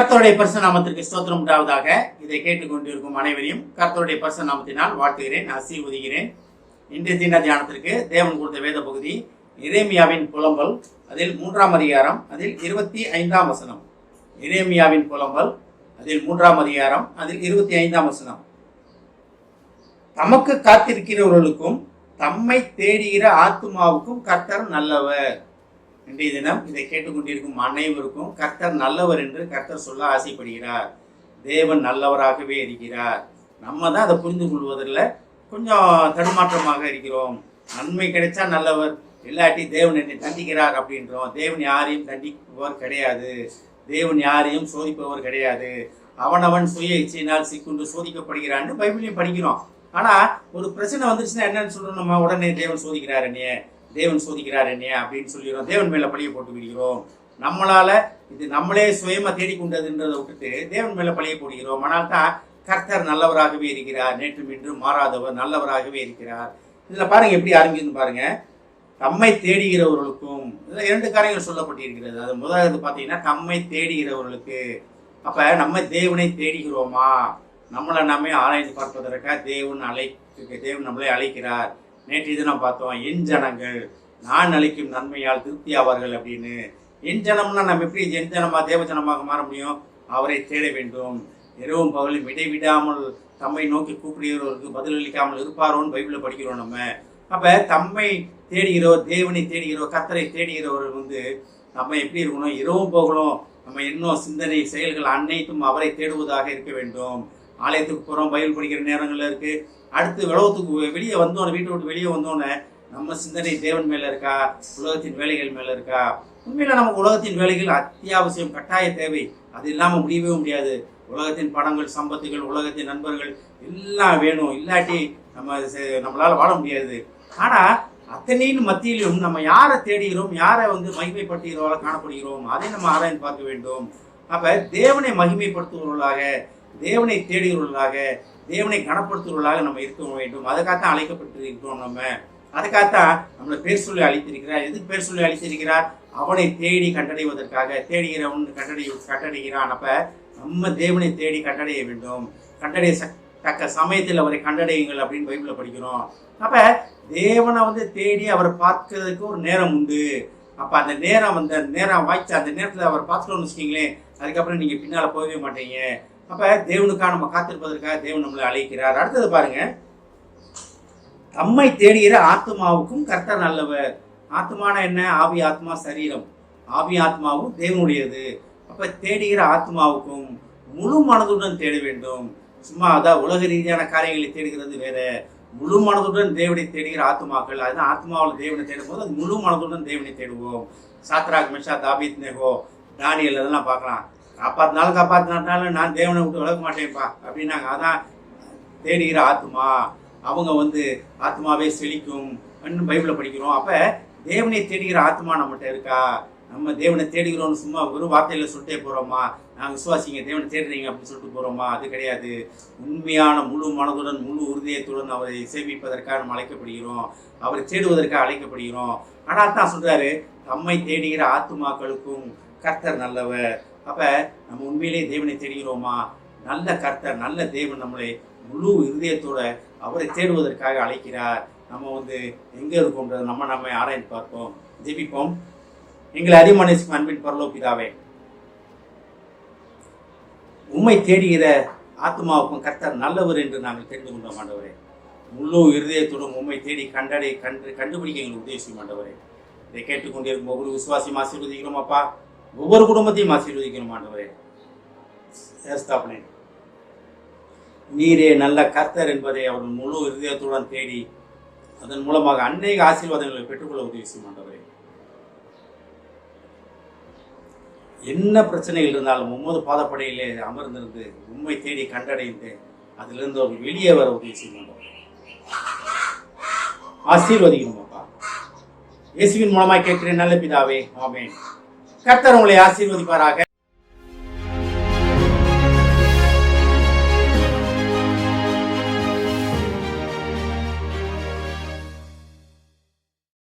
கர்த்தருடைய பரிசுத்த நாமத்திற்கு ஸ்தோத்திரம் உண்டாவதாக. இதை கேட்டுக்கொண்டிருக்கும் அனைவரையும் கர்த்தருடைய பரிசுத்த நாமத்தினால் வாழ்த்துகிறேன், ஆசீர்வதிக்கிறேன். இன்றைய தின தியானத்திற்கு தேவன் கொடுத்த வேத பகுதி எரேமியாவின் புலம்பல், அதில் 3ஆம் அதிகாரம், அதில் 25ஆம் வசனம். எரேமியாவின் புலம்பல், அதில் 3ஆம் அதிகாரம், அதில் 25ஆம் வசனம். தமக்கு காத்திருக்கிறவர்களுக்கும் தம்மை தேடுகிற ஆத்துமாவுக்கும் கர்த்தர் நல்லவர். இன்றைய தினம் இதை கேட்டுக்கொண்டிருக்கும் அனைவருக்கும் கர்த்தர் நல்லவர் என்று கர்த்தர் சொல்ல ஆசைப்படுகிறார். தேவன் நல்லவராகவே இருக்கிறார். நம்ம தான் அதை புரிந்து கொள்வதில் கொஞ்சம் தடுமாற்றமாக இருக்கிறோம். நன்மை கிடைச்சா நல்லவர், இல்லாட்டி தேவன் என்னை தண்டிக்கிறார் அப்படின்றோம். தேவன் யாரையும் தண்டிப்பவர் கிடையாது, தேவன் யாரையும் சோதிப்பவர் கிடையாது. அவனவன் சுய இச்சையினால் சிக்குண்டு சோதிக்கப்படுகிறான்னு பைபிளையும் படிக்கிறோம். ஆனால் ஒரு பிரச்சனை வந்துச்சுன்னா என்னன்னு சொல்றோம், நம்ம உடனே தேவன் சோதிக்கிறார் என்னைய, தேவன் சோதிக்கிறார் என்னைய அப்படின்னு சொல்லிடுறோம். தேவன் மேல பழிய போட்டு விடுகிறோம். நம்மளால இது நம்மளே சுயமா தேடிக்கொண்டதுன்றதை விட்டுட்டு தேவன் மேல பழிய போடுகிறோம். ஆனால் தான் கர்த்தர் நல்லவராகவே இருக்கிறார், நேற்றும் இன்றும் மாறாதவர், நல்லவராகவே இருக்கிறார். இதுல பாருங்க எப்படி ஆரம்பிக்குதுன்னு பாருங்க. தம்மை தேடுகிறவர்களுக்கும் இதுல 2 காரியங்கள் சொல்லப்பட்டிருக்கிறது. அது முதலாவது பார்த்தீங்கன்னா தம்மை தேடுகிறவர்களுக்கு. அப்ப நம்ம தேவனை தேடுகிறோமா? நம்மளை நாமே ஆராய்ந்து பார்ப்பதற்காக தேவன் நம்மளை அழைக்கிறார். நேற்று தினம் பார்த்தோம், என் ஜனங்கள் நான் அளிக்கும் நன்மையால் திருப்தி ஆவார்கள் அப்படின்னு. என் ஜனம்னா நம்ம எப்படி என் ஜனமா தேவ ஜனமாக மாற முடியும்? அவரை தேட வேண்டும். இரவும் பகலும் இடைவிடாமல் தம்மை நோக்கி கூப்பிடுகிறவருக்கு பதிலளிக்காமல் இருப்பாரோன்னு பைபிளில் படிக்கிறோம் நம்ம. அப்ப தம்மை தேடுகிறவர், தேவனை தேடுகிறவர், கர்த்தரை தேடுகிறவர் நம்ம எப்படி இருக்கணும்? இரவும் பகலும் நம்ம இன்னும் சிந்தனை செயல்கள் அனைத்தும் அவரை தேடுவதாக இருக்க வேண்டும். ஆலயத்துக்கு போகிறோம், பைபிள் படிக்கிற நேரங்களில் இருக்கு. அடுத்து உலகத்துக்கு வெளியே வந்தோன்னே, வீட்டை விட்டு வெளியே வந்தோன்னே நம்ம சிந்தனை தேவன் மேலே இருக்கா, உலகத்தின் வேலைகள் மேலே இருக்கா? உண்மையில் நமக்கு உலகத்தின் வேலைகள் அத்தியாவசியம், கட்டாய தேவை. அது இல்லாமல் முடியவே முடியாது. உலகத்தின் படங்கள், சம்பத்துகள், உலகத்தின் நண்பர்கள் எல்லாம் வேணும். இல்லாட்டி நம்மளால் வாழ முடியாது. ஆனால் அத்தனையின் மத்தியிலும் நம்ம யாரை தேடுகிறோம், யாரை மகிமைப்படுத்துகிறவர்களாக காணப்படுகிறோம், அதை நம்ம ஆராய்ந்து பார்க்க வேண்டும். அப்போ தேவனை மகிமைப்படுத்துபவர்களாக, தேவனை தேடுகிறவர்களாக, தேவனை கனப்படுத்துவர்களாக நம்ம இருக்க வேண்டும். அதுக்காகத்தான் அழைக்கப்பட்டு இருக்கிறோம். நம்ம அதுக்காகத்தான் நம்மளை பேர் சொல்லி அழைத்திருக்கிறார். எதுக்கு பேர் சொல்லி அழைத்திருக்கிறார்? அவனை தேடி கண்டடைவதற்காக. தேடுகிறவன் கண்டடைகிறான். அப்ப நம்ம தேவனை தேடி கண்டடைய வேண்டும். கண்டடைய தக்க சமயத்தில் அவரை கண்டடையுங்கள் அப்படின்னு பைபிள படிக்கிறோம். அப்ப தேவனை தேடி அவரை பார்க்கறதுக்கு ஒரு நேரம் உண்டு. அப்ப அந்த நேரம் வாய்ச்ச அந்த நேரத்தில் அவர் பார்த்துட்டோம்னு வச்சுக்கீங்களேன், அதுக்கப்புறம் நீங்க பின்னால போகவே மாட்டீங்க. அப்ப தேவனுக்காக நம்ம காத்திருப்பதற்காக தேவன் நம்மளை அழைக்கிறார். அடுத்தது பாருங்க, தம்மை தேடுகிற ஆத்மாவுக்கும் கர்த்தர் நல்லவர். ஆத்மான என்ன? ஆவி, ஆத்மா, சரீரம். ஆவி ஆத்மாவும் தேவனுடையது. அப்ப தேடுகிற ஆத்மாவுக்கும் முழு மனதுடன் தேட வேண்டும். சும்மா அதான் உலக ரீதியான காரியங்களை தேடுகிறது வேற. முழு மனதுடன் தேவனை தேடுகிற ஆத்மாக்கள், அதுதான் ஆத்மாவில் தேவனை தேடும் போது அது முழு மனதுடன் தேவனை தேடுவோம். சாத்ராக், மேஷாக், ஆபேத்நேகோ, தானியேல் அதெல்லாம் பார்க்கலாம். காப்பாத்தினாலும் நான் தேவனை விட்டு விலக மாட்டேன்ப்பா அப்படின்னாங்க. அதான் தேடுகிற ஆத்மா. அவங்க ஆத்மாவே செழிக்கும் பைபிள படிக்கிறோம். அப்ப தேவனை தேடுகிற ஆத்மா நம்மகிட்ட இருக்கா? நம்ம தேவனை தேடுகிறோம்னு சும்மா வெறும் வார்த்தையில சொல்லிட்டே போறோமா? நாங்கள் விசுவாசிங்க, தேவனை தேடுறீங்க அப்படின்னு சொல்லிட்டு போறோமா? அது கிடையாது. உண்மையான முழு மனதுடன், முழு உறுதியத்துடன் அவரை சேவிப்பதற்காக நம்ம அழைக்கப்படுகிறோம். அவரை தேடுவதற்காக அழைக்கப்படுகிறோம். ஆனால் தான் சொல்றாரு, தம்மை தேடுகிற ஆத்மாக்களுக்கும் கர்த்தர் நல்லவர். அப்ப நம்ம உண்மையிலே தேவனை தேடுகிறோமா? நல்ல கர்த்தர், நல்ல தேவன் நம்மளை முழு இருதயத்தோட அவரை தேடுவதற்காக அழைக்கிறார். நம்ம எங்க இருக்கோம்ன்றது நம்ம ஆராய்ந்து பார்ப்போம். ஜெபிப்போம். எங்களை அதிகமான அன்பின் பரலோக பிதாவே, உம்மை தேடுகிற ஆத்மாவுக்கும் கர்த்தர் நல்லவர் என்று நாங்கள் தெரிந்து கொண்டோம் ஆண்டவரே. முழு இருதயத்தோடும் உம்மை தேடி கண்டுபிடிக்க எங்களுக்கு உதவி செய்யும் ஆண்டவரே. இதை கேட்டுக்கொண்டிருக்கும் ஒவ்வொரு விசுவாசியும் ஆசீர்வதிக்கிறோம் அப்பா. ஒவ்வொரு குடும்பத்தையும் ஆசீர்வதிக்கணும் ஆண்டவரே. நீரே நல்ல கர்த்தர் என்பதை அவர் முழு இருதயத்துடன் தேடி அதன் மூலமாக அநேக ஆசீர்வாதங்களை பெற்றுக்கொள்ள உதவி செய்யும் ஆண்டவரே. என்ன பிரச்சனைகள் இருந்தாலும் உமது பாதப்படையிலே அமர்ந்திருந்து உண்மை தேடி கண்டடைந்து அதிலிருந்து அவர் வெளியே வர உதவி செய்யும் ஆண்டவரே. ஆசீர்வதிக்கணும் அப்பா. இயேசுவின் மூலமாக கேட்கிறேன் நல்ல பிதாவே, ஆமென். கர்த்தர் உங்களை ஆசீர்வதிப்பாராக.